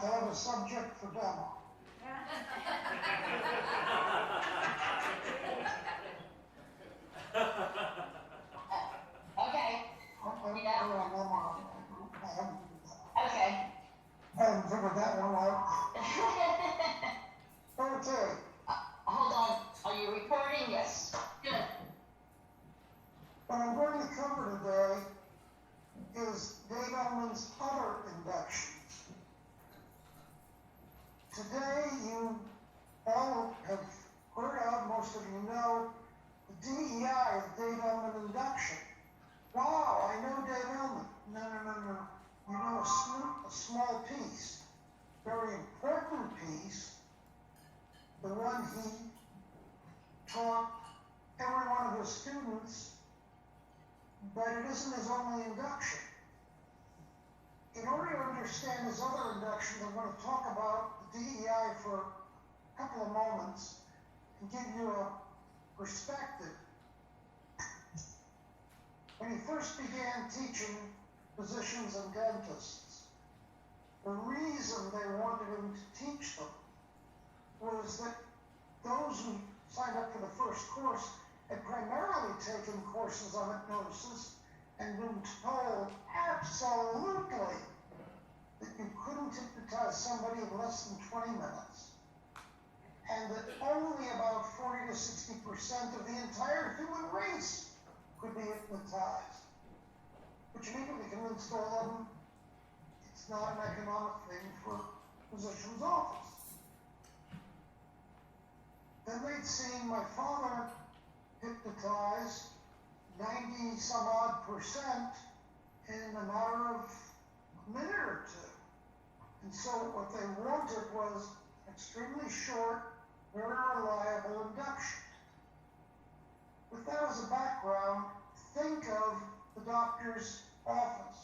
I have a subject for demo. Okay. Okay. I haven't figured that one out. Okay. Hold on. Are you recording? Yes. Good. What I'm going to cover today is Dave Elman's other inductions. Today you all have heard of, most of you know, the DEI, the Dave Elman induction. Wow, I know Dave Elman. No. You know a small piece, very important piece, the one he taught every one of his students, but it isn't his only induction. In order to understand his other inductions, I'm going to talk about the DEI for a couple of moments and give you a perspective. When he first began teaching physicians and dentists, the reason they wanted him to teach them was that those who signed up for the first course had primarily taken courses on hypnosis and been told absolutely that you couldn't hypnotize somebody in less than 20 minutes, and that only about 40 to 60% of the entire human race could be hypnotized, which immediately convinced all of them it's not an economic thing for a physician's office. Then they'd seen my father hypnotize 90 some odd percent in a matter of a minute or two. And so what they wanted was extremely short, very reliable induction. With that as a background, think of the doctor's office.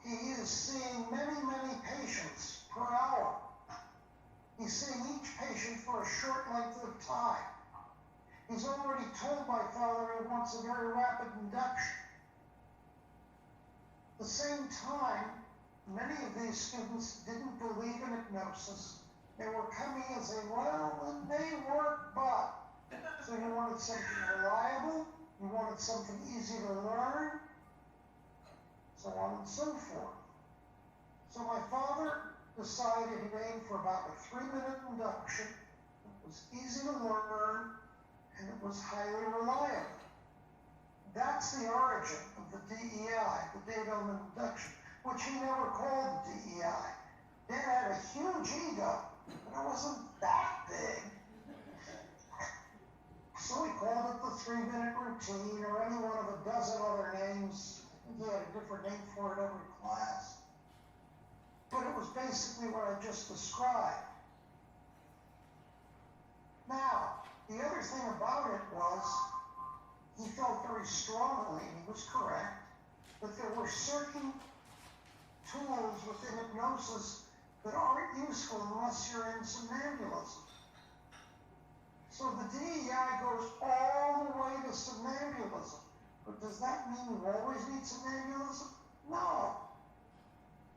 He is seeing many patients per hour. He's seeing each patient for a short length of time. He's already told my father he wants a very rapid induction. At the same time, many of these students didn't believe in hypnosis. They were coming and saying, well, it may work, but. So you wanted something reliable, you wanted something easy to learn, so on and so forth. So my father decided he'd aim for about a 3-minute induction. It was easy to learn, and it was highly reliable. That's the origin of the DEI, the Dave Elman induction, which he never called DEI. Dad had a huge ego, but it wasn't that big. So he called it the 3-minute routine, or any one of a dozen other names. He had a different name for it every class. But it was basically what I just described. Now, the other thing about it was, he felt very strongly, and he was correct, that there were certain tools within hypnosis that aren't useful unless you're in somnambulism. So the DEI goes all the way to somnambulism. But does that mean you always need somnambulism? No.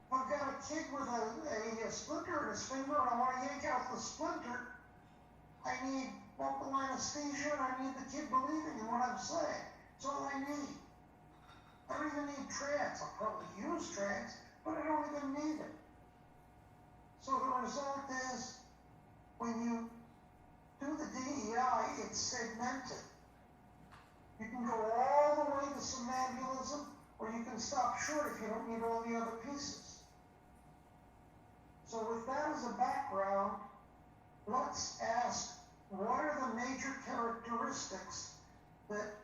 If I've got a kid with a splinter in his finger and I want to yank out the splinter, I need local anesthesia and I need the kid believing in what I'm saying. That's all I need. I don't even need trance. I'll probably use trance, but I don't even need it. So the result is, when you do the DEI, it's segmented. You can go all the way to somnambulism, or you can stop short if you don't need all the other pieces. So with that as a background, let's ask, what are the major characteristics that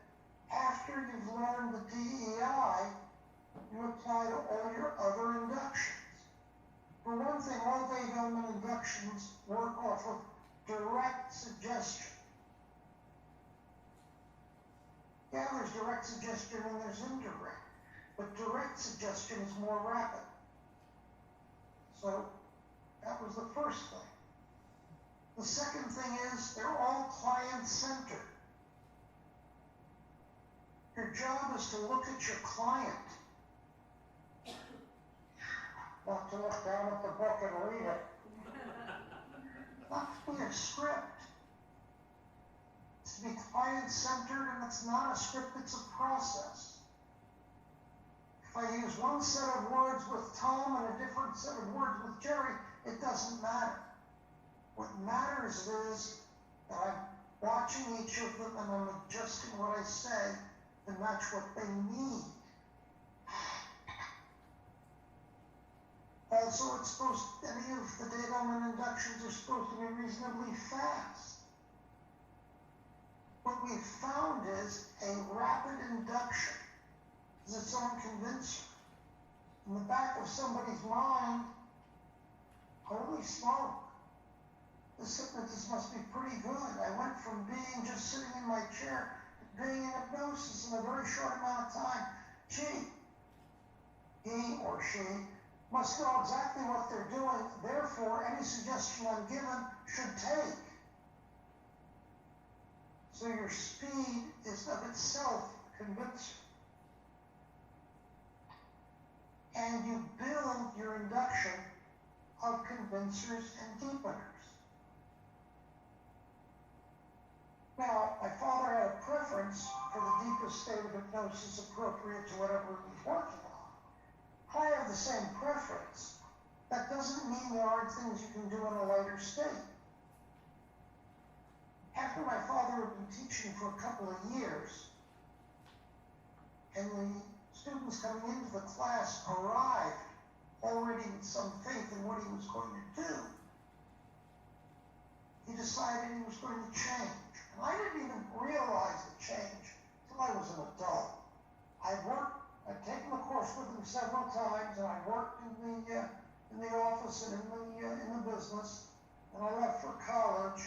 after you've learned the DEI, you apply to all your other inductions? For one thing, all Dave Elman inductions work off of direct suggestion. Yeah, there's direct suggestion and there's indirect, but direct suggestion is more rapid. So that was the first thing. The second thing is they're all client-centered. Your job is to look at your client. not to look down at the book and read it. Not to be a script. It's to be client-centered, and it's not a script, it's a process. If I use one set of words with Tom and a different set of words with Jerry, it doesn't matter. What matters is that I'm watching each of them and I'm adjusting what I say to match what they need. Also, any of the data Elman inductions are supposed to be reasonably fast. What we've found is a rapid induction is its own convincer. In the back of somebody's mind, holy smoke, this hypnotist must be pretty good. I went from being just sitting in my chair to being in hypnosis in a very short amount of time. He or she must know exactly what they're doing. Therefore, any suggestion I'm given should take. So your speed is of itself a convincer. And you build your induction of convincers and deepeners. Now, my father had a preference for the deepest state of hypnosis appropriate to whatever he's working on. I have the same preference. That doesn't mean there aren't things you can do in a lighter state. After my father had been teaching for a couple of years, and the students coming into the class arrived already with some faith in what he was going to do, he decided he was going to change. And I didn't even realize the change until I was an adult. I'd taken the course with him several times, and I worked in the office and in the business, and I left for college.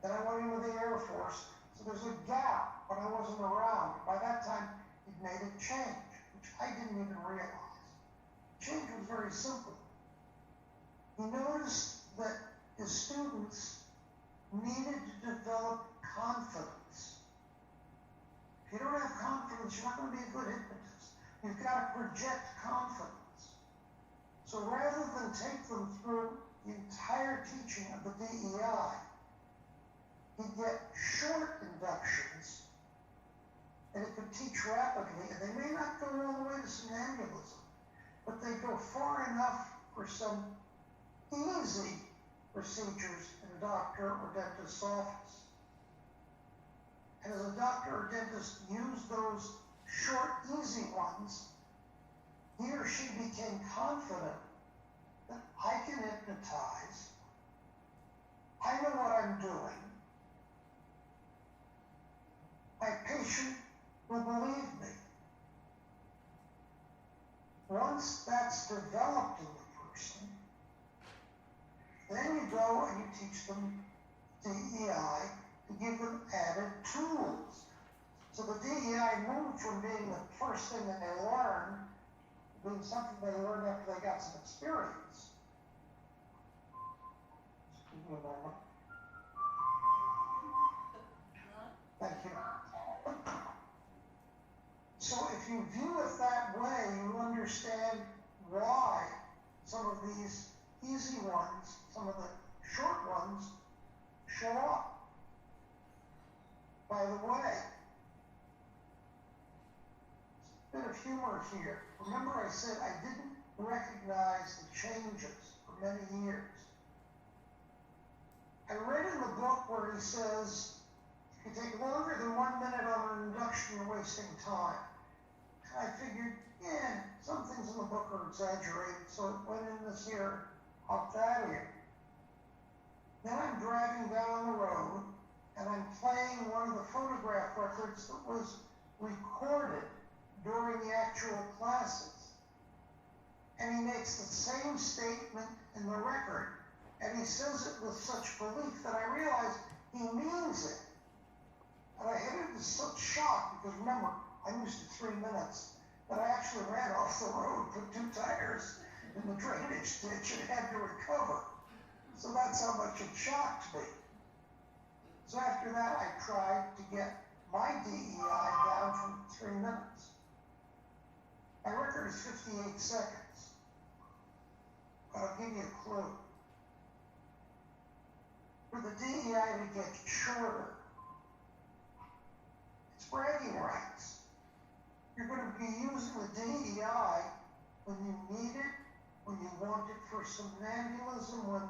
Then I went into the Air Force, so there's a gap when I wasn't around. By that time, he'd made a change, which I didn't even realize. The change was very simple. He noticed that his students needed to develop confidence. If you don't have confidence, you're not going to be a good hypnotist. You've got to project confidence. So rather than take them through the entire teaching of the DEI, he'd get short inductions, and it could teach rapidly, and they may not go all the way to somnambulism, but they go far enough for some easy procedures in a doctor or dentist's office. And as a doctor or dentist used those short, easy ones, he or she became confident that I can hypnotize, I know what I'm doing, my patient will believe me. Once that's developed in the person, then you go and you teach them DEI to give them added tools. So the DEI moved from being the first thing that they learn to being something they learned after they got some experience. Just give me a moment. Thank you. So if you view it that way, you understand why some of these easy ones, some of the short ones, show up. By the way, a bit of humor here. Remember I said I didn't recognize the changes for many years. I read in the book where he says, if you take longer than 1 minute on an induction, you're wasting time. I figured, some things in the book are exaggerated, so it went in this here, opt out here. Then I'm driving down the road, and I'm playing one of the photograph records that was recorded during the actual classes. And he makes the same statement in the record, and he says it with such belief that I realize he means it. And I hit it with such shock, because remember, I'm used to 3 minutes, but I actually ran off the road, put 2 tires in the drainage ditch, and had to recover. So that's how much it shocked me. So after that, I tried to get my DEI down from 3 minutes. My record is 58 seconds. But I'll give you a clue. For the DEI to get shorter, it's bragging rights. You're going to be using the DEI when you need it, when you want it for somnambulism, when,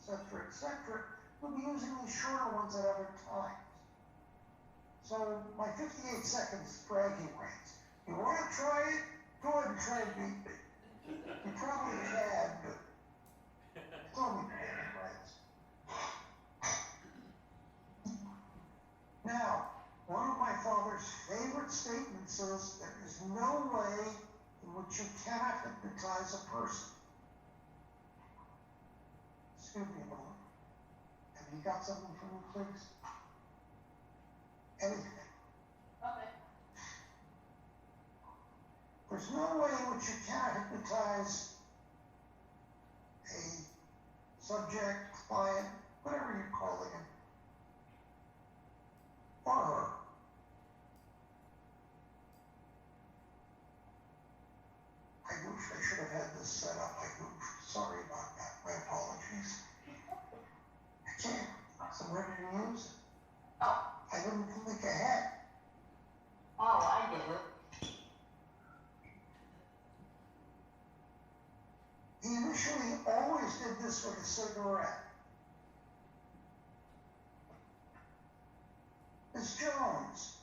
et cetera, you'll be using these shorter ones at other times. So my 58 seconds is bragging rights. You want to try it? Go ahead and try and beat me. You probably can, but it's only bragging rights. Now, one of my father's favorite statements is, there is no way in which you cannot hypnotize a person. Excuse me a moment. Have you got something for me, please? Anything. Okay. There's no way in which you cannot hypnotize a subject, client, whatever you're calling him, or her. I goofed. I should have had this set up. I goofed. Sorry about that. My apologies. I can't. I'm ready to use it. Oh, I didn't think ahead. I get it. He initially always did this with a cigarette. Miss Jones,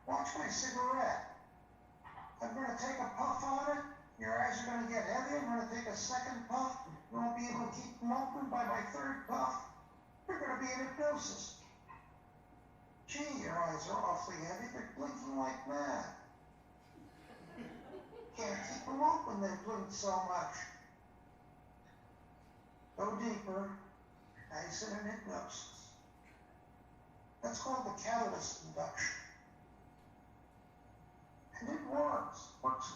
watch my cigarette. I'm going to take a puff on it. Your eyes are going to get heavy. I'm going to take a second puff. You won't be able to keep them open. By my third puff, you're going to be in hypnosis. Gee, your eyes are awfully heavy. They're blinking like mad. Can't keep them open. They blink so much. Go deeper. Nice and in hypnosis. That's called the catalyst induction. And it works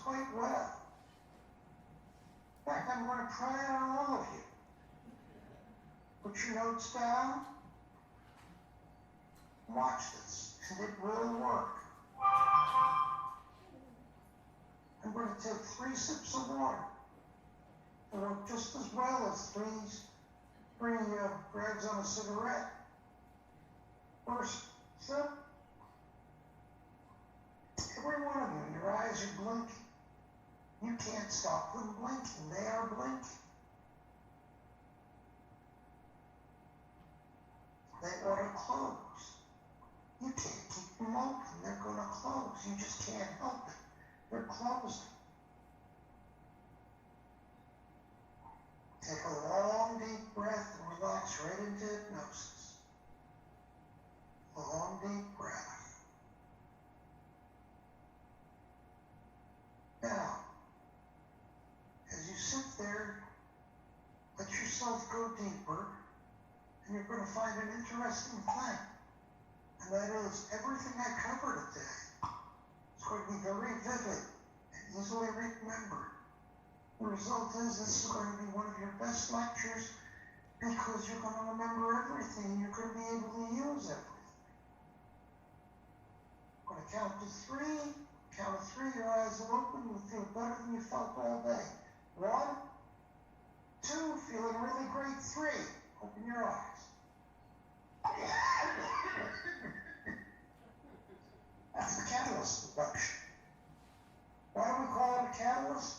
quite well. In fact, I'm going to try it on all of you. Put your notes down. Watch this, and it will work. I'm going to take 3 sips of water. It'll work just as well as three drags on a cigarette. First sip. Every one of you, your eyes are blinking. You can't stop them blinking. They are blinking. They ought to close. You can't keep them open. They're going to close. You just can't help it. They're closing. Take a long, deep breath and relax right into hypnosis. Long, deep breath. Now, as you sit there, let yourself go deeper, and you're going to find an interesting thing. And that is, everything I covered today is going to be very vivid and easily remembered. The result is, this is going to be one of your best lectures because you're going to remember everything. You're going to be able to use everything. I'm going to count to 3. Count to 3, your eyes are open. You'll feel better than you felt all day. 1, 2, feeling really great. 3, open your eyes. That's the catalyst induction. Why do we call it a catalyst?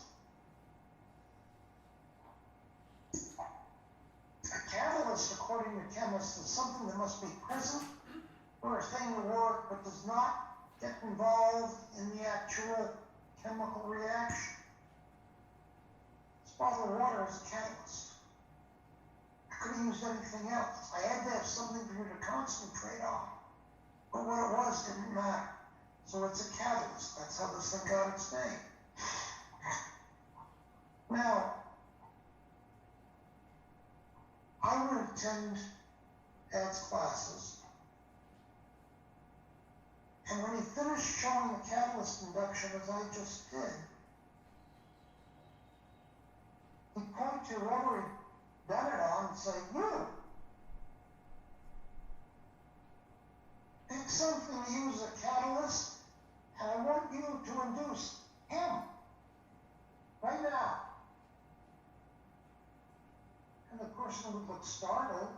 A catalyst, according to chemists, is something that must be present for a thing to work, but does not get involved in the actual chemical reaction. This bottle of water is a catalyst. I could have used anything else. I had to have something for you to concentrate on. But what it was didn't matter. So it's a catalyst. That's how this thing got its name. Now, I would attend Ed's classes, and when he finished showing the catalyst induction as I just did, he'd point to whoever he'd done it on and say, you, pick something to use a catalyst, and I want you to induce him right now. look startled.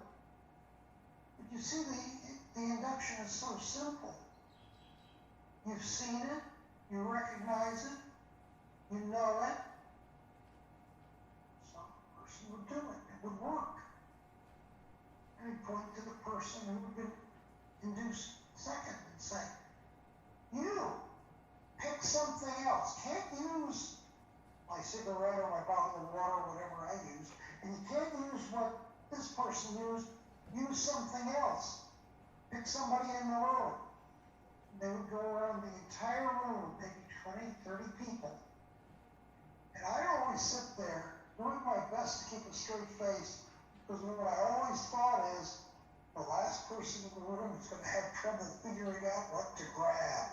But you see, the induction is so simple. You've seen it, you recognize it, you know it. Some person would do it. It would work. And he'd point to the person who had been induced second and say, you pick something else. Can't use my cigarette or my bottle of water or whatever I use. And you can't use what this person used. Use something else. Pick somebody in the room. They would go around the entire room, maybe 20, 30 people. And I'd always sit there doing my best to keep a straight face, because what I always thought is the last person in the room is going to have trouble figuring out what to grab.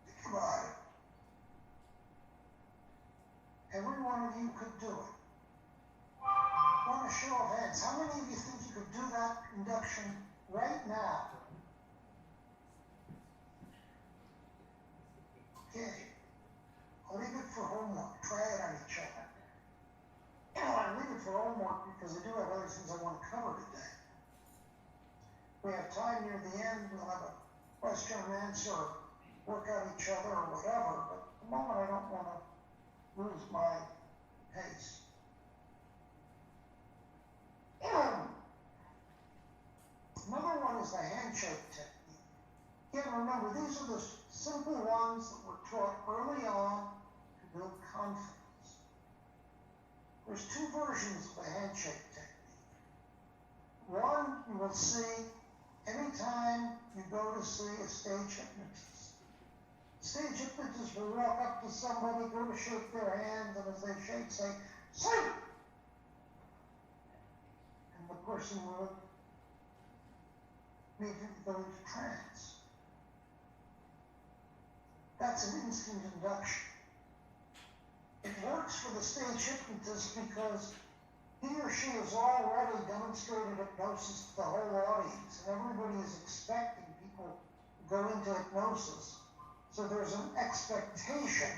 Think about it. Every one of you could do it. On a show of hands, how many of you think you could do that induction right now? Okay. I'll leave it for homework. Try it on each other. I'll leave it for homework because I do have other things I want to cover today. We have time near the end. We'll have a question and answer, work out each other or whatever. But at the moment, I don't want to lose my pace. Another one is the handshake technique. Again, remember, these are the simple ones that were taught early on to build confidence. There's two versions of the handshake technique. One you will see anytime you go to see a stage hypnotist. Stage hypnotist will walk up to somebody, go to shake their hand, and as they shake, say, "Sleep!" And the person will immediately go into trance. That's an instant induction. It works for the stage hypnotist because he or she has already demonstrated hypnosis to the whole audience, and everybody is expecting people to go into hypnosis. So there's an expectation.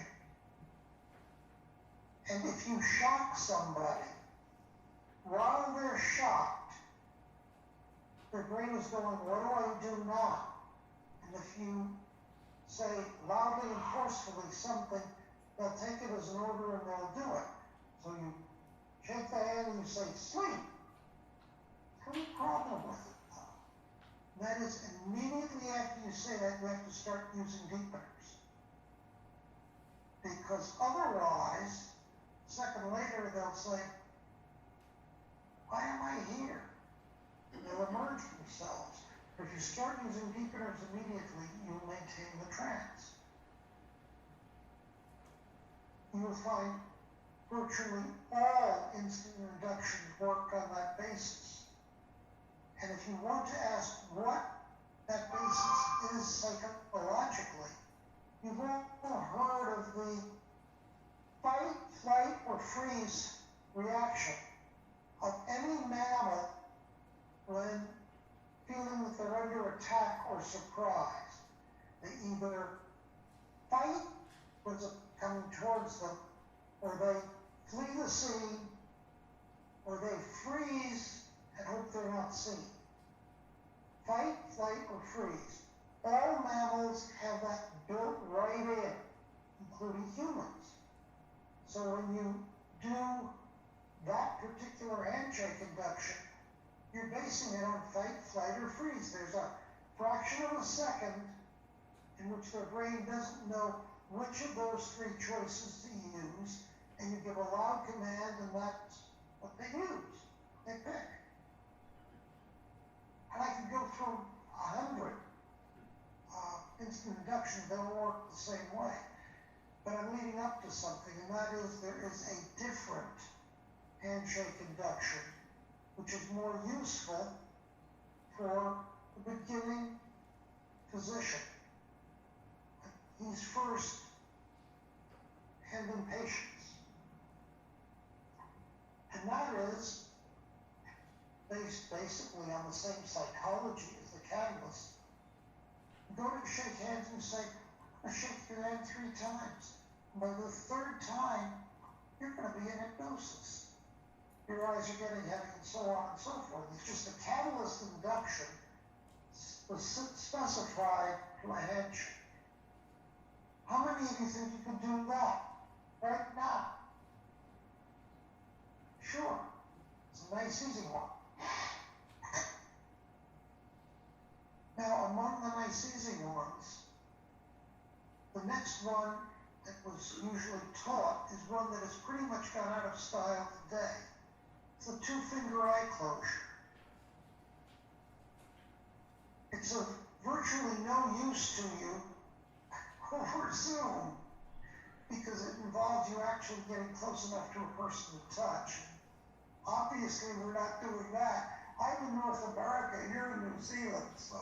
And if you shock somebody, while they're shocked, their brain is going, what do I do now? And if you say loudly and forcefully something, they'll take it as an order and they'll do it. So you shake the hand and you say, sleep. There's no problem with it, though. That is, immediately after you say that, you have to start using deepeners. Because otherwise, a second later, they'll say, why am I here? And they'll emerge themselves. If you start using deepeners immediately, you'll maintain the trance. You will find virtually all instant inductions work on that basis. And if you want to ask what that basis is psychologically, you've all heard of the fight, flight, or freeze reaction of any mammal when feeling that they're under attack or surprise. They either fight what's coming towards them, or they flee the scene, or they freeze and hope they're not seen. Fight, flight, or freeze. All mammals have that built right in, including humans. So when you do that particular handshake induction, you're basing it on fight, flight, or freeze. There's a fraction of a second in which their brain doesn't know which of those three choices to use, and you give a loud command, and that's what they use. They pick. And I could go through 100 instant inductions that all work the same way. But I'm leading up to something, and that is there is a different handshake induction, which is more useful for the beginning physician. He's first handling patients. And that is based basically on the same psychology as the catalyst. You go to shake hands and say, I'm going to shake your hand 3 times. And by the 3rd time, you're going to be in hypnosis. your eyes are getting heavy, and so on and so forth. It's just a catalyst induction was specified to a head shake. How many of you think you can do that right now? Sure. It's a nice, easy one. Now, among the nice, easy ones, the next one that was usually taught is one that has pretty much gone out of style today. It's a two-finger eye closure. It's of virtually no use to you over Zoom because it involves you actually getting close enough to a person to touch. Obviously, we're not doing that. I'm in North America, you're in New Zealand, so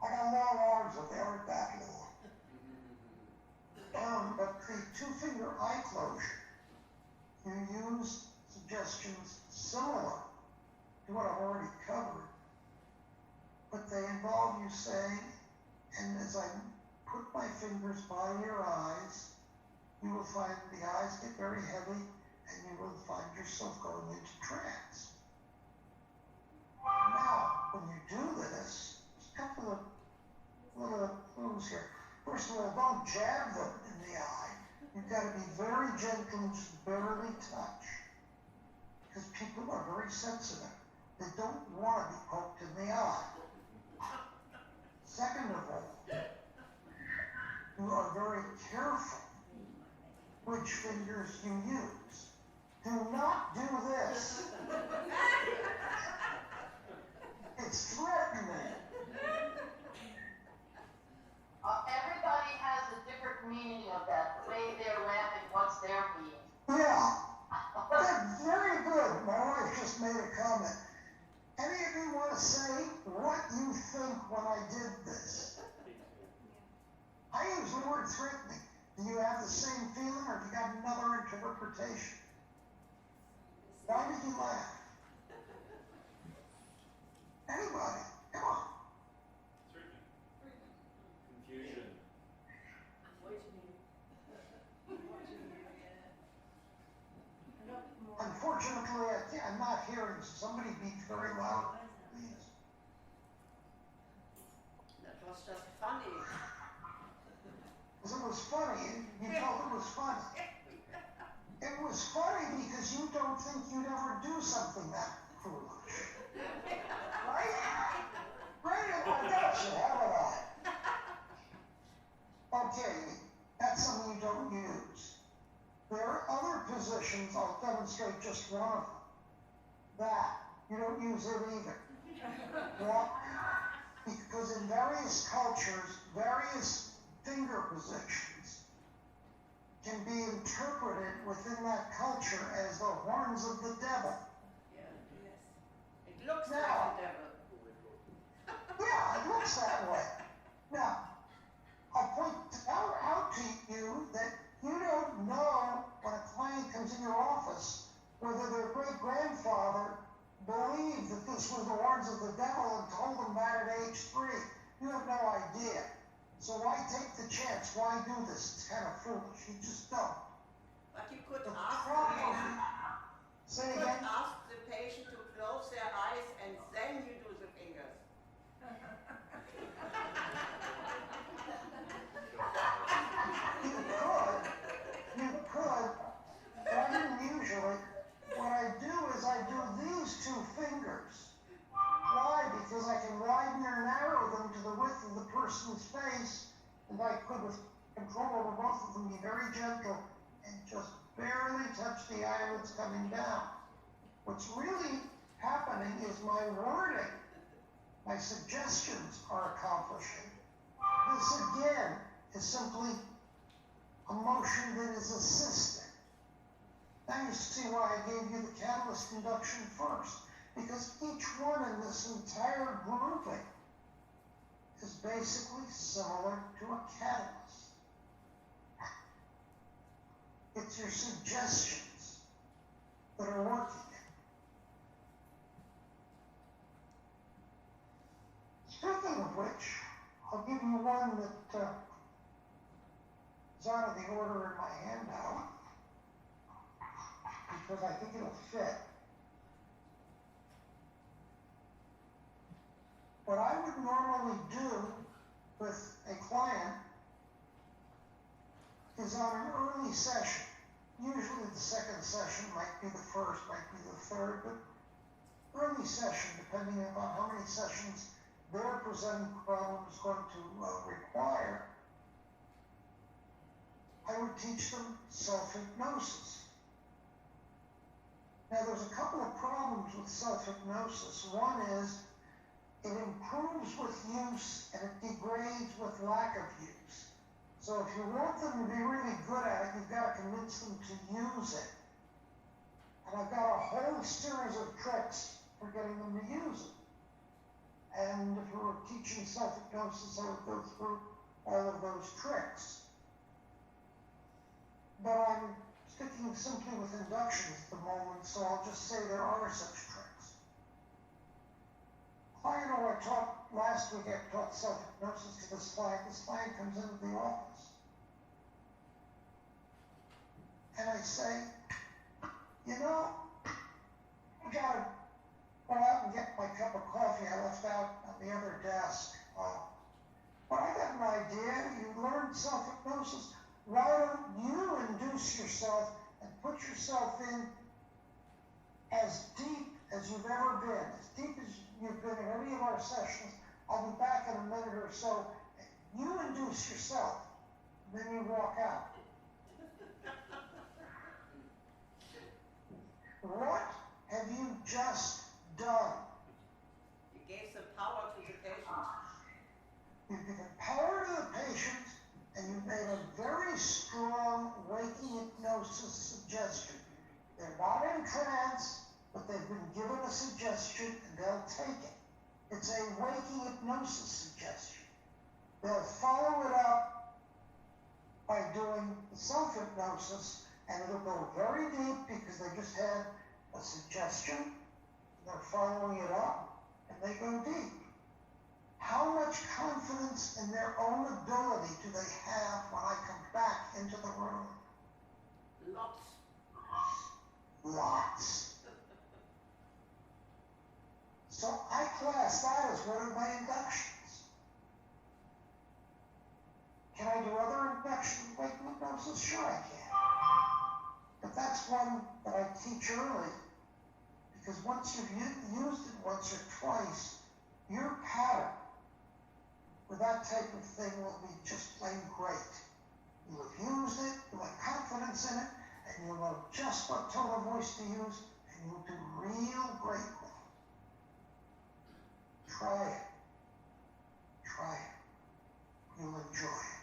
I got long arms, but they aren't that long. But the two-finger eye closure, you use suggestions similar to what I've already covered, but they involve you saying, and as I put my fingers by your eyes, you will find the eyes get very heavy, and you will find yourself going into trance. Now, when you do this, there's a couple of little clues here. First of all, don't jab them in the eye. You've got to be very gentle and just barely touch. Because people are very sensitive. They don't want to be poked in the eye. Second of all, you are very careful which fingers you use. Do not do this. It's threatening. Everybody has a different meaning of that. The way they're laughing, what's their meaning? Yeah, that's very good. My wife just made a comment. Any of you want to say what you think when I did this? I use the word threatening. Do you have the same feeling, or have you got another interpretation? Why did you laugh? Anybody? Come on. Confusion. Unfortunately, I'm not hearing. Somebody be very loud, please. That was just funny. Because it was funny. You felt it was funny. It was funny because you don't think you'd ever do something that foolish. Right? Great, I got you, haven't I? Okay, that's something you don't use. There are other positions, I'll demonstrate just one of them. That, you don't use it either. Well, because in various cultures, various finger positions can be interpreted within that culture as the horns of the devil. Yeah, yes. It looks Now, like the devil. yeah, it looks that way. Now, I'll point out to you that you don't know when a client comes in your office whether their great-grandfather believed that this was the horns of the devil and told them that at age 3. You have no idea. So why take the chance? Why do this? It's kind of foolish. You just don't. But you could The ask the problem, patient, say you could again, ask the patient to close their eyes and then you do the fingers. you could, but I didn't usually. What I do is I do these two fingers. Why? Because I can widen or narrow them to the width of the person's face, and I could, with control over both of them, be very gentle and just barely touch the eyelids coming down. What's really happening is my wording, my suggestions are accomplishing. This again is simply a motion that is assisting. Now you see why I gave you the catalyst induction first. Because each one in this entire grouping is basically similar to a catalyst. It's your suggestions that are working. Speaking of which, I'll give you one that is out of the order in my handout, because I think it'll fit. what I would normally do with a client is on an early session. Usually the second session might be the first, might be the third, but early session, depending upon how many sessions their presenting problem is going to require, I would teach them self-hypnosis. Now there's a couple of problems with self-hypnosis. One is it improves with use and it degrades with lack of use. So if you want them to be really good at it, you've got to convince them to use it. And I've got a whole series of tricks for getting them to use it. And if we were teaching self-hypnosis, I would go through all of those tricks. But I'm sticking simply with inductions at the moment, so I'll just say there are such tricks. Client who I taught last week, I taught self-hypnosis to this client. This client comes into the office. And I say, you know, I gotta go out and get my cup of coffee I left out on the other desk. But I got an idea. You learned self-hypnosis. Why don't you induce yourself and put yourself in as deep as you've ever been, as deep as you've been in any of our sessions. I'll be back in a minute or so. You induce yourself, and then you walk out. What have you just done? You gave some power to the patient. You've given power to the patient, and you've made a very strong waking hypnosis suggestion. They're not in trance, but they've been given a suggestion, and they'll take it. It's a waking hypnosis suggestion. They'll follow it up by doing the self-hypnosis, and it'll go very deep because they just had a suggestion, they're following it up, and they go deep. How much confidence in their own ability do they have when I come back into the room? Lots. Lots. So I class that as one of my inductions. Can I do other inductions like hypnosis? Sure I can. But that's one that I teach early, because once you've used it once or twice, your pattern with that type of thing will be just plain great. You'll have used it, you'll have confidence in it, and you'll know just what tone of voice to use, and you'll do real great with it. Try it. Try it. You'll enjoy it.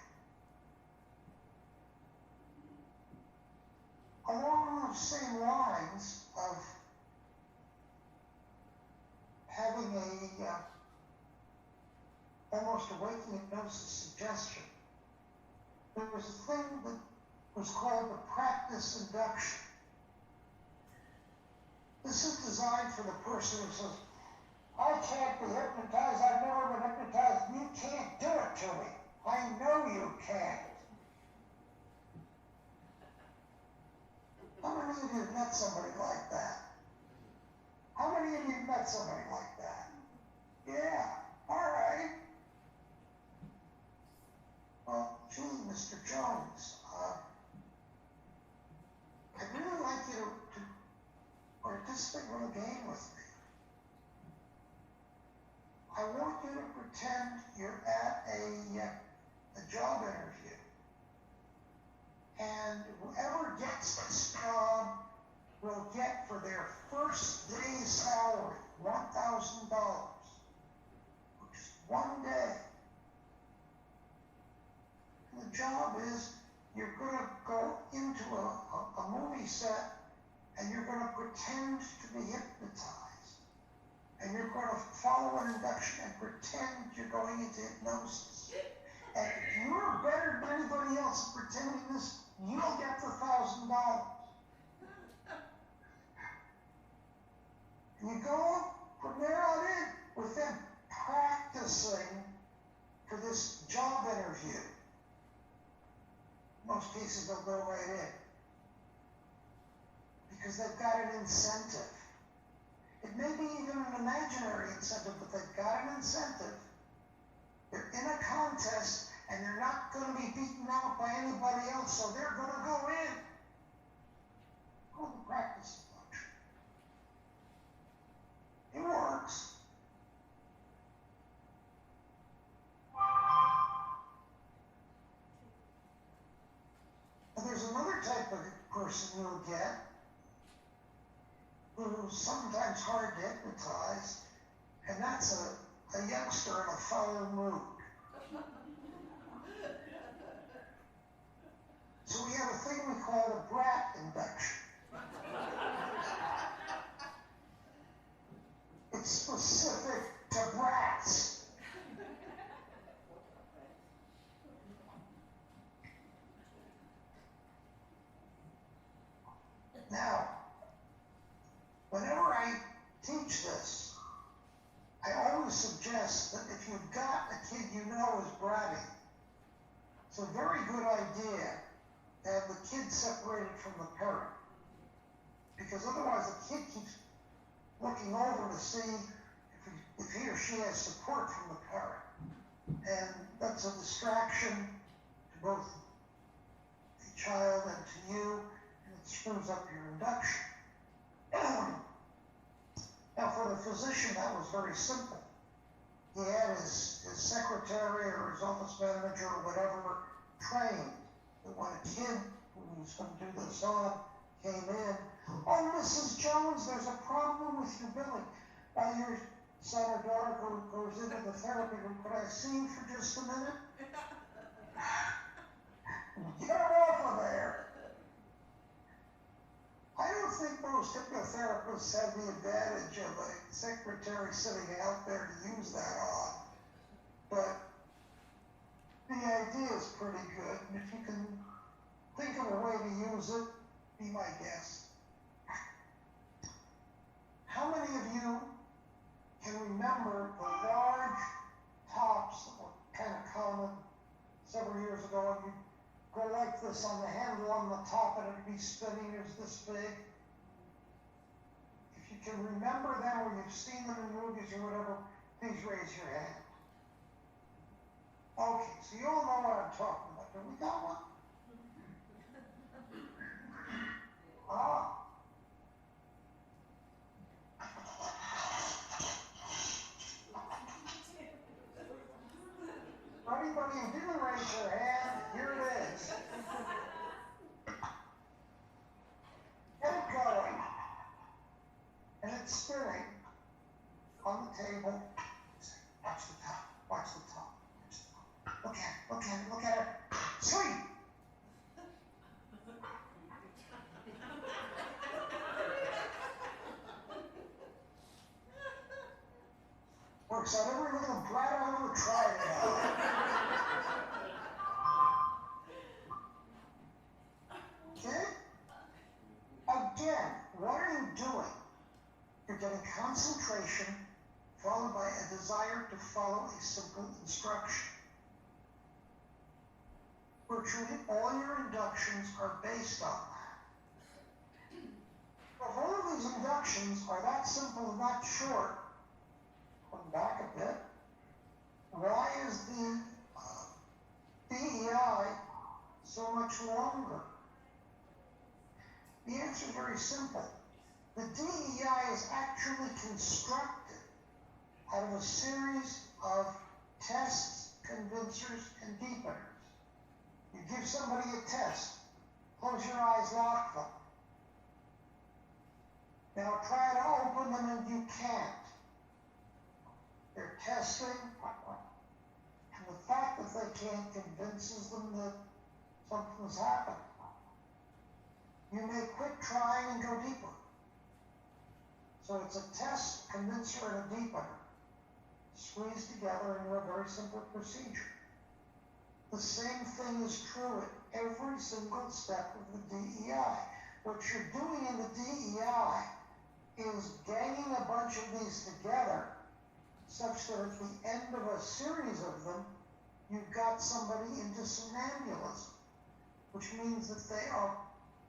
Along those same lines of having almost a waking hypnosis suggestion, there was a thing that was called the practice induction. This is designed for the person who says, I can't be hypnotized, I've never been hypnotized, you can't do it to me. I know you can't. How many of you have met somebody like that? How many of you have met somebody like that? Yeah, all right. Well, gee, Mr. Jones, I'd really like you to participate in a game with me. I want you to pretend you're at a job interview. And whoever gets this job will get for their first day's salary $1,000, which is one day. And the job is you're going to go into a movie set and you're going to pretend to be hypnotized. And you're going to follow an induction and pretend you're going into hypnosis. And if you're better than anybody else at pretending this, you'll get the $1,000. And you go from there on in with them practicing for this job interview. Most cases they'll go right in because they've got an incentive. It may be even an imaginary incentive, but they've got an incentive. who's sometimes hard to hypnotize, and that's a youngster in a foul mood. So we have a thing we call a brat induction. It's specific to brats. Now, whenever I teach this, I always suggest that if you've got a kid you know is bratty, it's a very good idea to have the kid separated from the parent. Because otherwise the kid keeps looking over to see if he or she has support from the parent. And that's a distraction to both the child and to you, and it screws up your induction. Now for the physician, that was very simple. He had his secretary or his office manager or whatever trained that when a kid who was going to do this on came in, "Oh, Mrs. Jones, there's a problem with your billing. While your son or daughter goes into the therapy room, could I see you for just a minute?" Get him off of there. I don't think most hypnotherapists have the advantage of a secretary sitting out there to use that on. But the idea is pretty good, and if you can think of a way to use it, be my guest. How many of you can remember the large tops that were kind of common several years ago, and you'd go like this on the handle on the top and it'd be spinning as this big? If you can remember them or you've seen them in movies or whatever, please raise your hand. Okay, so you all know what I'm talking about. Have we got one? Ah. For anybody who didn't raise their hand, here it is. Get it going. And it's spinning on the table. Watch the top. Watch the top. Look at it. Look at it. Look at it. Sleep. Works out every little brat I've ever tried it on. Okay? Again, what are you doing? You're getting concentration followed by a desire to follow a simple instruction. Virtually all your inductions are based on that. If all of these inductions are that simple and that short, come back a bit, why is the DEI so much longer? The answer is very simple. The DEI is actually constructed out of a series of tests, convincers, and deepeners. You give somebody a test, close your eyes, lock them. Now try to open them and you can't. They're testing, and the fact that they can't convinces them that something's happened. You may quit trying and go deeper. So it's a test, convincer, and a deepener squeezed together into a very simple procedure. The same thing is true at every single step of the DEI. What you're doing in the DEI is ganging a bunch of these together such that at the end of a series of them, you've got somebody into somnambulism, which means that they are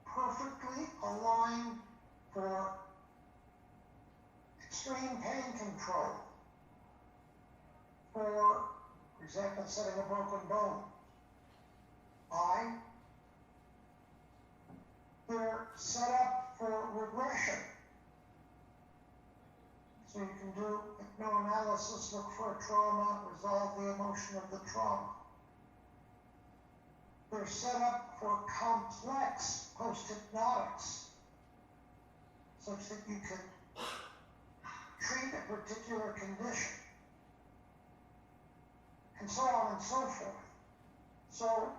perfectly aligned for extreme pain control, for example, setting a broken bone. They're set up for regression. So you can do hypnoanalysis, look for a trauma, resolve the emotion of the trauma. They're set up for complex post-hypnotics, such that you can treat a particular condition, and so on and so forth. So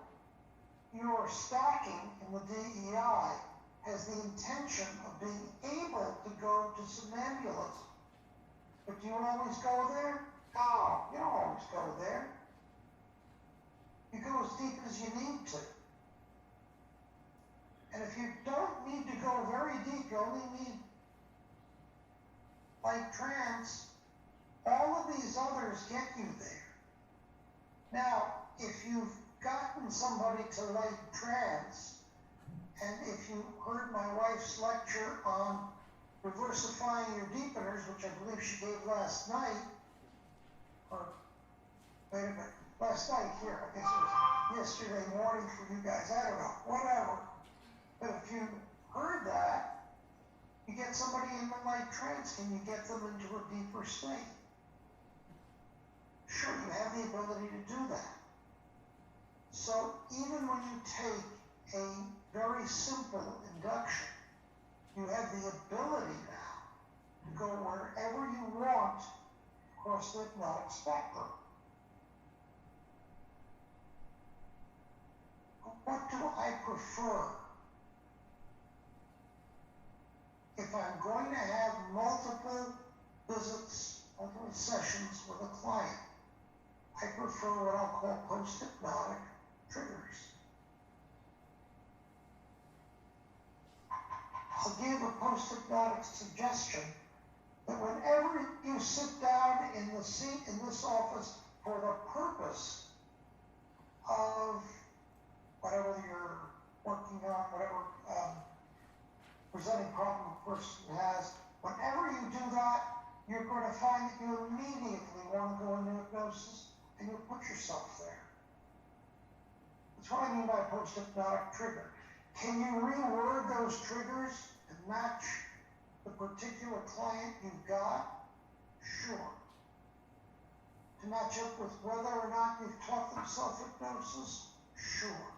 your stacking in the DEI has the intention of being able to go to somnambulism. But do you always go there? No, you don't always go there. You go as deep as you need to. And if you don't need to go very deep, you only need like trance, all of these others get you there. Now, if you've gotten somebody to like trance, and if you heard my wife's lecture on reversifying your deepeners, which I believe she gave last night, or wait a minute, last night here, I guess it was yesterday morning for you guys, I don't know, whatever. But if you heard that, you get somebody in the light trance, can you get them into a deeper state? Sure, you have the ability to do that. So even when you take a very simple induction, you have the ability now to go wherever you want across the hypnotic spectrum. What do I prefer? If I'm going to have multiple visits, multiple sessions with a client, I prefer what I'll call post-hypnotic triggers. I'll give a post-hypnotic suggestion that whenever you sit down in the seat in this office for the purpose of whatever you're working on, whatever presenting problem a person has, whenever you do that, you're going to find that you immediately want to go into hypnosis and you put yourself there. That's what I mean by a post-hypnotic trigger. Can you reword those triggers and match the particular client you've got? Sure. To match up with whether or not you've taught them self-hypnosis? Sure.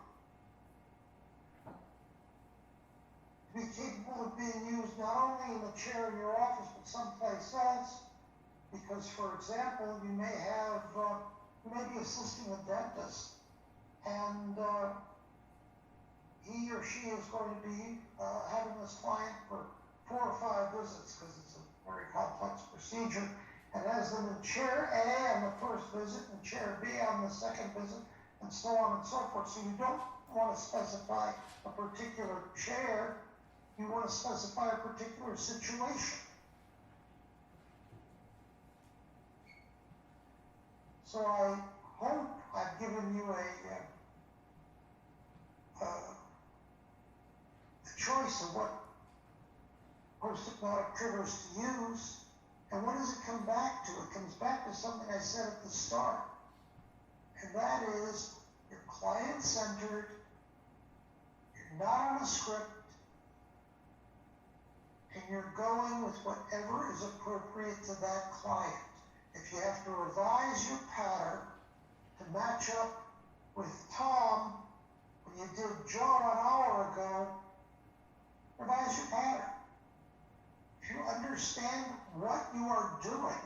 To be capable of being used not only in the chair in your office, but someplace else, because, for example, you may have, you may be assisting a dentist, and he or she is going to be having this client for 4 or 5 visits, because it's a very complex procedure, and has them in chair A on the first visit and chair B on the second visit, and so on and so forth. So you don't want to specify a particular chair, you want to specify a particular situation. So I hope I've given you a choice of what post-hypnotic triggers to use. And what does it come back to? It comes back to something I said at the start. And that is, you're client-centered, you're not on a script, and you're going with whatever is appropriate to that client. If you have to revise your pattern to match up with Tom when you did John an hour ago, revise your pattern. If you understand what you are doing,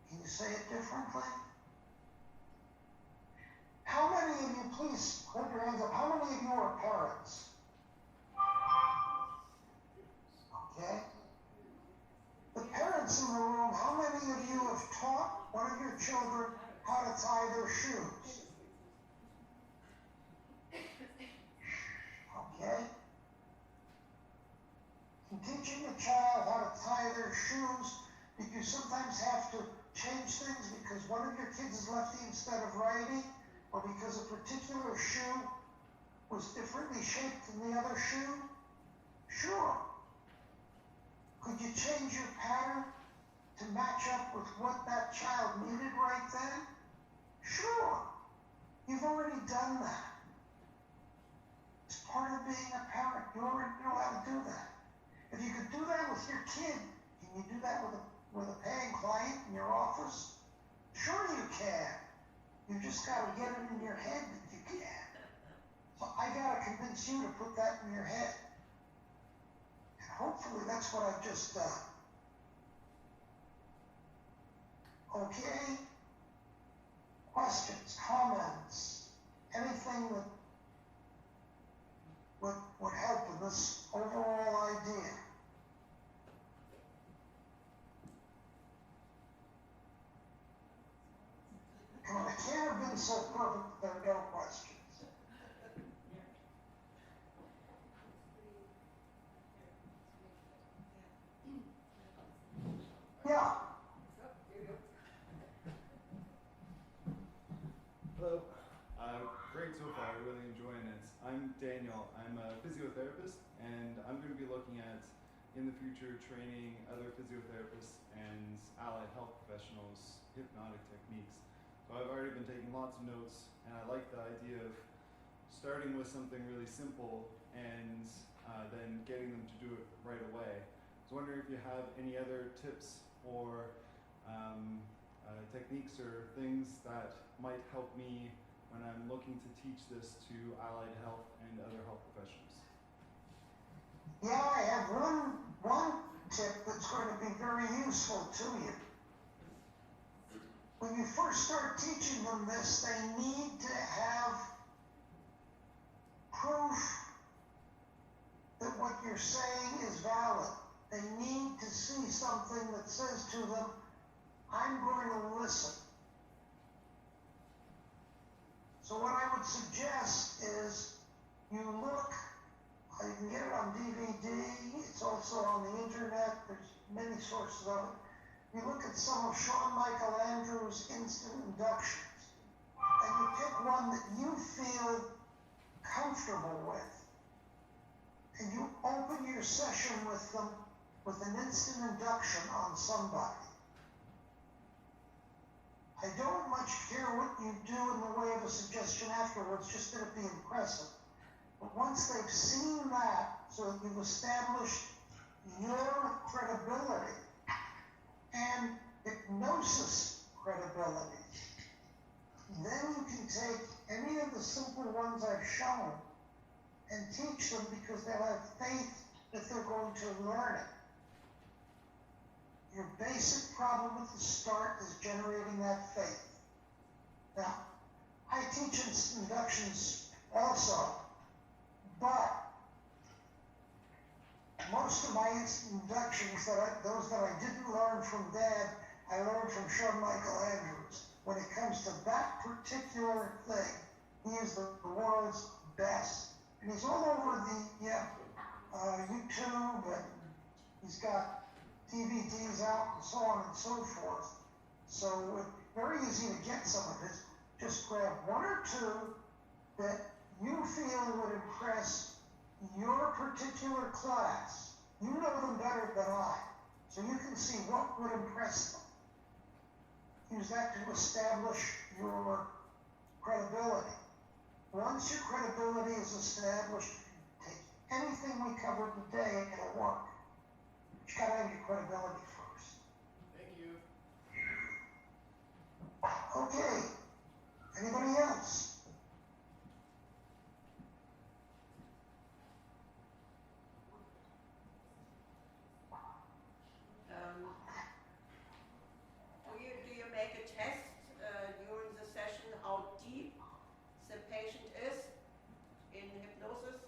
can you say it differently? How many of you, please hold your hands up, how many of you are parents? Okay? The parents in the room, how many of you have taught one of your children how to tie their shoes? Okay? In teaching a child how to tie their shoes, you sometimes have to change things because one of your kids is lefty instead of righty, or because a particular shoe was differently shaped than the other shoe? Sure. Could you change your pattern to match up with what that child needed right then? Sure. You've already done that. It's part of being a parent. You already know how to do that. If you could do that with your kid, can you do that with a paying client in your office? Sure you can. You just got to get it in your head that you can. So I got to convince you to put that in your head. And hopefully that's what I've just done. Okay? Questions, comments, anything that would help in this overall idea? Come on, it can't have been so perfect that there are no questions. Yeah. Hello. Great so far, really enjoying it. I'm Daniel. I'm a physiotherapist, and I'm going to be looking at, in the future, training other physiotherapists and allied health professionals hypnotic techniques. So I've already been taking lots of notes, and I like the idea of starting with something really simple and then getting them to do it right away. I was wondering if you have any other tips or techniques or things that might help me when I'm looking to teach this to allied health and other health professionals. Yeah, I have one tip that's going to be very useful to you. When you first start teaching them this, they need to have proof that what you're saying is valid. They need to see something that says to them, I'm going to listen. So what I would suggest is you look, you can get it on DVD, it's also on the internet, there's many sources of it. You look at some of Sean Michael Andrews' instant inductions, and you pick one that you feel comfortable with, and you open your session with them with an instant induction on somebody. I don't much care what you do in the way of a suggestion afterwards, just that it be impressive. But once they've seen that, so that you've established your credibility and hypnosis credibility, then you can take any of the simple ones I've shown and teach them, because they'll have faith that they're going to learn it. Your basic problem at the start is generating that faith. Now, I teach inductions also, but most of my inductions, those that I didn't learn from Dad, I learned from Sean Michael Andrews. When it comes to that particular thing, he is the world's best. And he's all over the YouTube, and he's got DVDs out and so on and so forth. So it's very easy to get some of it. Just grab one or two that you feel would impress your particular class. You know them better than I, so you can see what would impress them. Use that to establish your credibility. Once your credibility is established, take anything we covered today and it'll work. You gotta have your credibility first. Thank you. Okay. Anybody else? Do you make a test during the session how deep the patient is in hypnosis?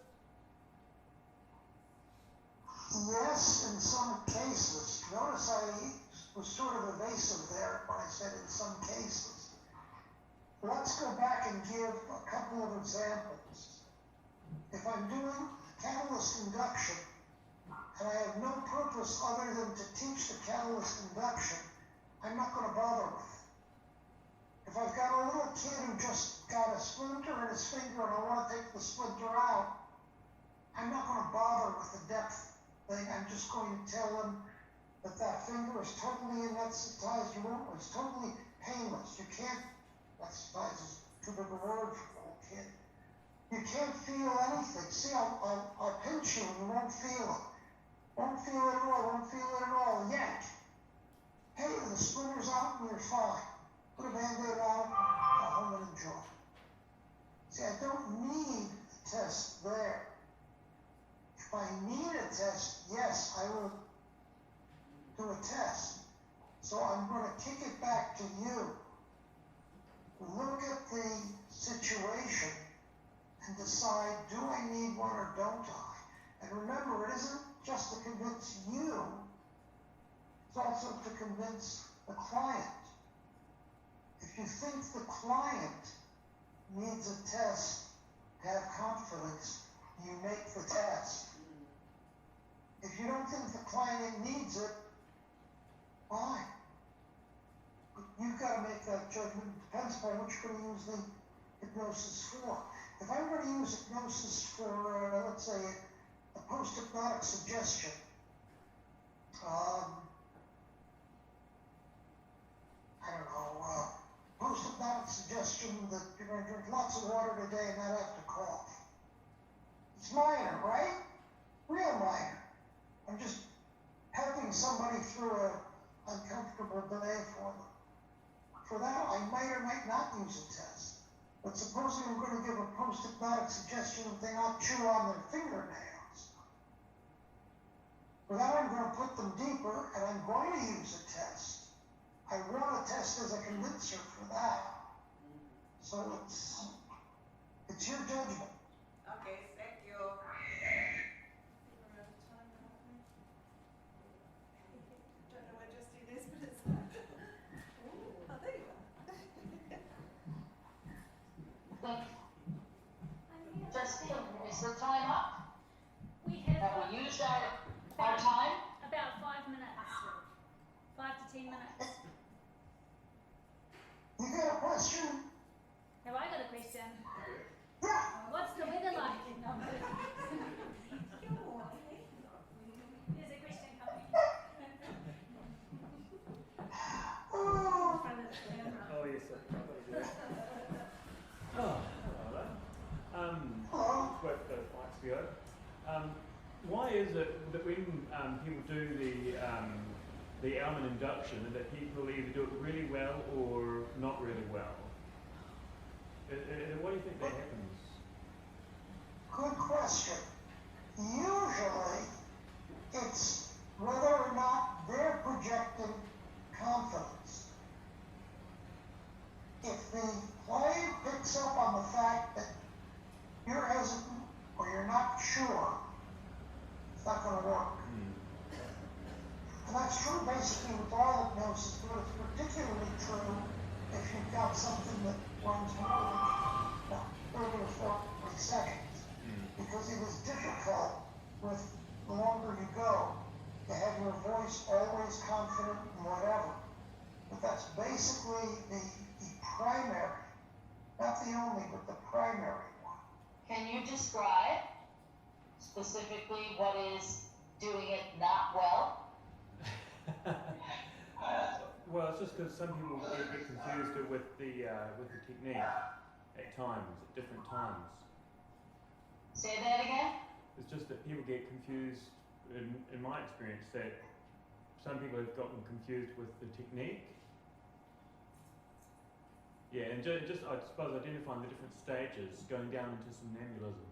Yes, in some cases. Notice I was sort of evasive there when I said in some cases. Let's go back and give a couple of examples. If I'm doing catalyst induction, and I have no purpose other than to teach the catalyst induction, I'm not going to bother with it. If I've got a little kid who just got a splinter in his finger and I want to take the splinter out, I'm not going to bother with the depth thing. I'm just going to tell him that that finger is totally anesthetized. It's totally painless. You can't, anesthetize is too big a word for a little kid. You can't feel anything. See, I'll pinch you and you won't feel it. Won't feel it at all, won't feel it at all. Yank. Hey, the splinter's out and you're fine. Put a Band-Aid on it, go home and enjoy. See, I don't need the test there. If If I need a test, yes, I will do a test. So I'm going to kick it back to you. Look at the situation and decide, do I need one or don't I? And remember, it isn't just to convince you, it's also to convince the client. If you think the client needs a test to have confidence, you make the test. If you don't think the client needs it, fine. You've got to make that judgment. It depends upon what you're going to use the hypnosis for. If I'm going to use hypnosis for, let's say, a post-hypnotic suggestion, I don't know, post-hypnotic suggestion that you're going to drink lots of water today and not have to cough. It's minor, right? Real minor. I'm just helping somebody through an uncomfortable day for them. For that, I might or might not use a test. But supposing I'm going to give a post-hypnotic suggestion that they not chew on their fingernails. For that, I'm going to put them deeper, and I'm going to use a test. I want a test as a convincer for that. So it's your judgment. Okay, thank you. Don't know why just do this, but it's oh, there you are. Justine, is the time up? We have Have we used our time? about 5 minutes. 5 to 10 minutes. You got a question? Have I got a question? Yeah. What's the weather like? No. Go on. There's a question coming. Oh. In front of the camera. Oh, yes, sir. Oh, hello. Hello. Wait for those mics to go. Why is it that when people do the Elman induction, that people either do it really well or not really well? Why do you think that happens? Good question. Usually, it's whether or not they're projecting confidence. If the play picks up on the fact that you're hesitant or you're not sure, it's not going to work. And that's true basically with all hypnosis, but it's particularly true if you've got something that runs more than 30 or 40 seconds. Because it is difficult with the longer you go to have your voice always confident in whatever. But that's basically the primary, not the only, but the primary one. Can you describe specifically what is doing it not well? Well, it's just because some people get confused with the technique at times, at different times. Say that again? It's just that people get confused, in my experience, that some people have gotten confused with the technique. Yeah, and just I suppose identifying the different stages, going down into somnambulism.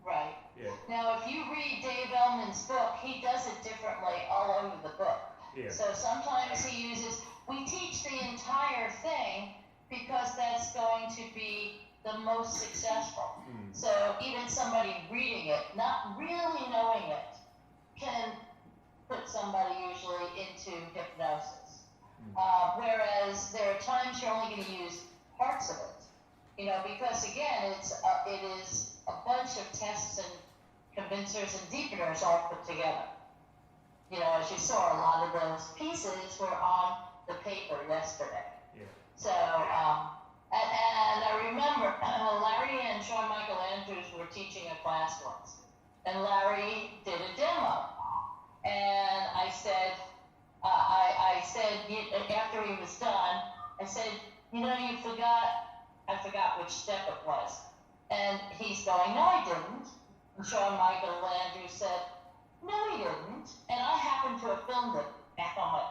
Right. Yeah. Now, if you read Dave Elman's book, he does it differently all over the book. Yeah. So sometimes he uses, we teach the entire thing because that's going to be the most successful. So even somebody reading it, not really knowing it, can put somebody usually into hypnosis. Whereas there are times you're only going to use parts of it, you know, because again, it is a bunch of tests and convincers and deepeners all put together. You know, as you saw, a lot of those pieces were on the paper yesterday. Yeah. So, and I remember Larry and Sean Michael Andrews were teaching a class once, and Larry did a demo, and I said, after he was done, I said, you know, I forgot which step it was. And he's going, no, I didn't. And Sean Michael Andrews said, no, he didn't. And I happened to have filmed it back on my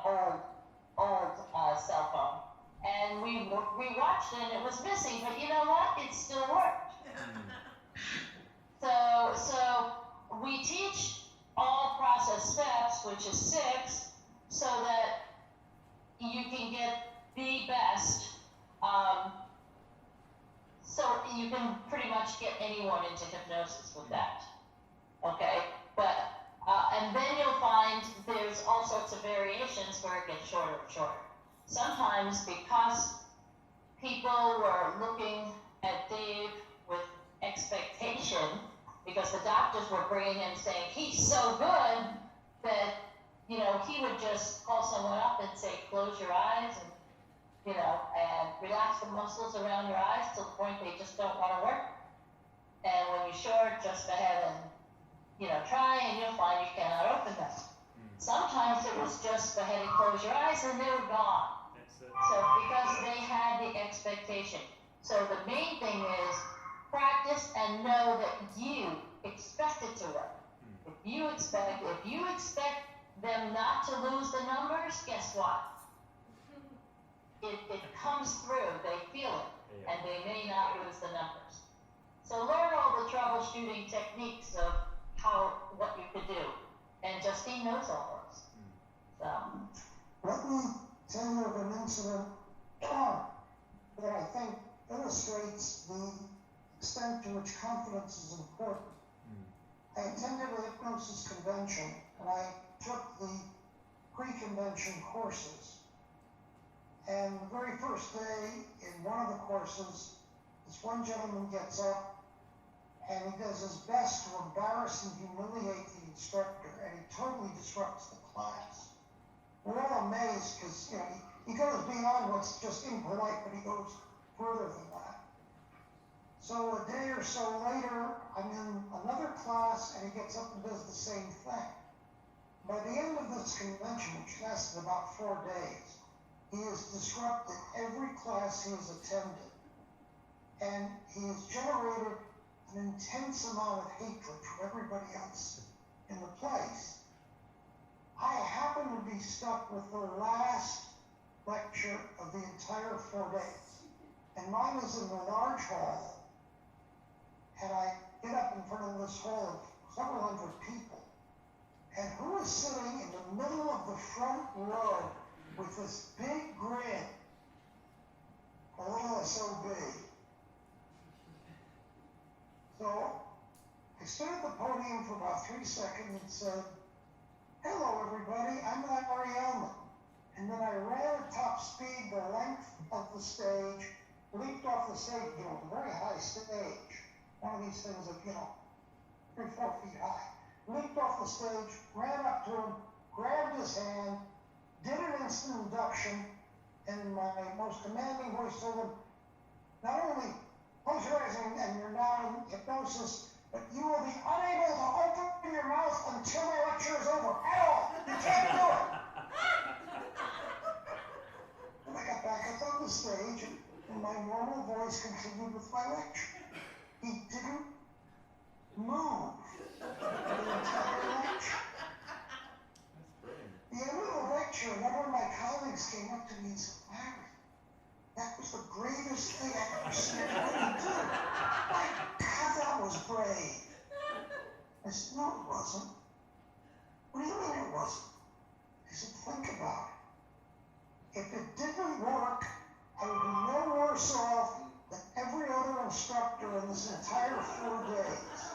old cell phone. And we watched it and it was missing, but you know what? It still worked. So we teach all process steps, which is 6, so that you can get the best. So you can pretty much get anyone into hypnosis with that. Okay, but and then you'll find there's all sorts of variations where it gets shorter and shorter. Sometimes because people were looking at Dave with expectation, because the doctors were bringing him saying he's so good that, you know, he would just call someone up and say, close your eyes and, you know, and relax the muscles around your eyes to the point they just don't want to work. And when you're sure, just go ahead and, you know, try, and you'll find you cannot open them. Sometimes it was just go ahead and close your eyes and they were gone. So because they had the expectation. So the main thing is practice and know that you expect it to work. If you expect them not to lose the numbers, guess what? It comes through, they feel it, and they may not lose the numbers. So learn all the troubleshooting techniques of what you could do. And Justine knows all those. So. Let me tell you of an incident that I think illustrates the extent to which confidence is important. I attended a hypnosis convention, and I took the pre-convention courses. And the very first day in one of the courses, this one gentleman gets up and he does his best to embarrass and humiliate the instructor, and he totally disrupts the class. We're all amazed because, you know, he goes beyond what's just impolite, but he goes further than that. So a day or so later, I'm in another class, and he gets up and does the same thing. By the end of this convention, which lasted about 4 days, he has disrupted every class he has attended, and he has generated an intense amount of hatred from everybody else in the place. I happen to be stuck with the last lecture of the entire 4 days, and mine is in a large hall, and I get up in front of this hall of several hundred people, and who is sitting in the middle of the front row with this big grin? Oh, so big. So I stood at the podium for about 3 seconds and said, hello everybody, I'm Elman. And then I ran at top speed the length of the stage, leaped off the stage, you know, a very high stage. One of these things that, you know, 3 or 4 feet high. Leaped off the stage, ran up to him, grabbed his hand, did an instant induction, and in my most commanding voice told him, not only close your eyes and you're now in hypnosis, but you will be unable to open your mouth until my lecture is over at all. You can't do it. And I got back up on the stage, and in my normal voice continued with my lecture. He didn't move the entire lecture. At the end of the lecture, one of my colleagues came up to me and said, Larry, that was the greatest thing I've ever seen anybody do. My God, that was brave. I said, no, it wasn't. What do you mean it wasn't? He said, think about it. If it didn't work, I would be no worse off than every other instructor in this entire 4 days.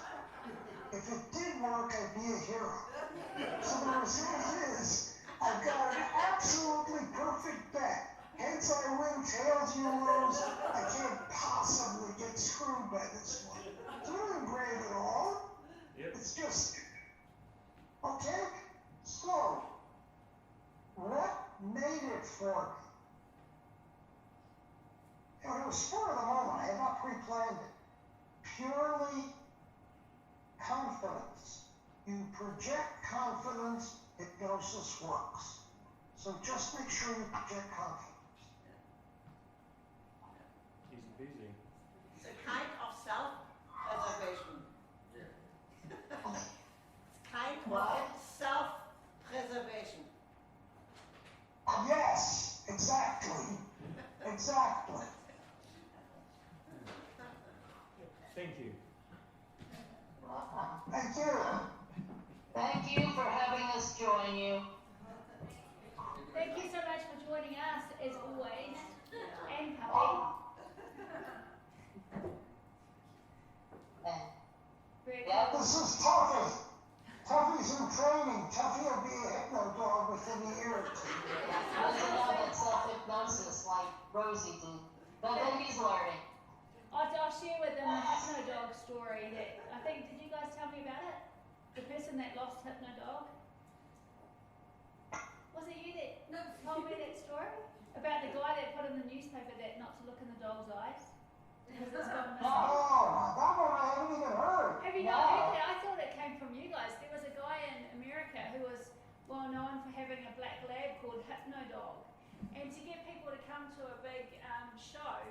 If it did work, I'd be a hero. So the result is, I've got an absolutely perfect bet. Heads I win, tails you lose. I can't possibly get screwed by this one. It's not brave at all. Yep. It's just, okay, so, what made it for me? You know, it was spur of the moment. I had not pre-planned it. Purely confidence. You project confidence, hypnosis works. So just make sure you project confidence. Easy peasy. It's a kind of self-preservation. It's kind of self-preservation. Yes, exactly. Exactly. Thank you. Welcome. Rosie did. But then he's learning. I'll share with them the Hypno Dog story that, I think, did you guys tell me about it? The person that lost Hypno Dog? Was it you that told me that story? About the guy that put in the newspaper that not to look in the dog's eyes? Because it's gone missing. Oh, that one I haven't even heard. Have you not heard that? I thought it came from you guys. There was a guy in America who was well known for having a black lab called Hypno Dog. And to get people to come to a big show,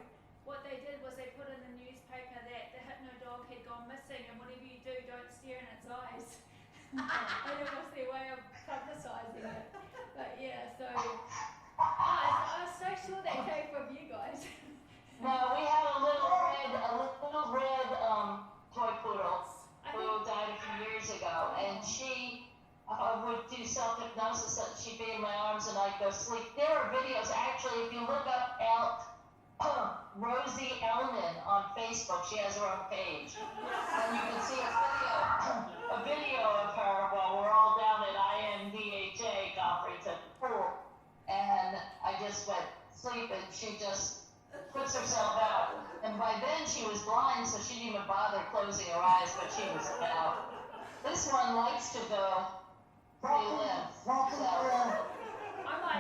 what they did was they put in the newspaper that the Hypno Dog had gone missing, and whatever you do, don't stare in its eyes. And it was their way of publicising it. But yeah, so I was so sure that came from you guys. No, we had a little red toy poodle who died a few years ago, and she would do self-hypnosis. She'd be in my arms and I'd go sleep. There are videos, actually, if you look up Rosie Elman on Facebook, she has her own page, and you can see a video of her while we're all down at IMDHA conference at the pool, and I just went sleep, and she just puts herself out. And by then she was blind, so she didn't even bother closing her eyes, but she was out. This one likes to go pretty limp. So. I might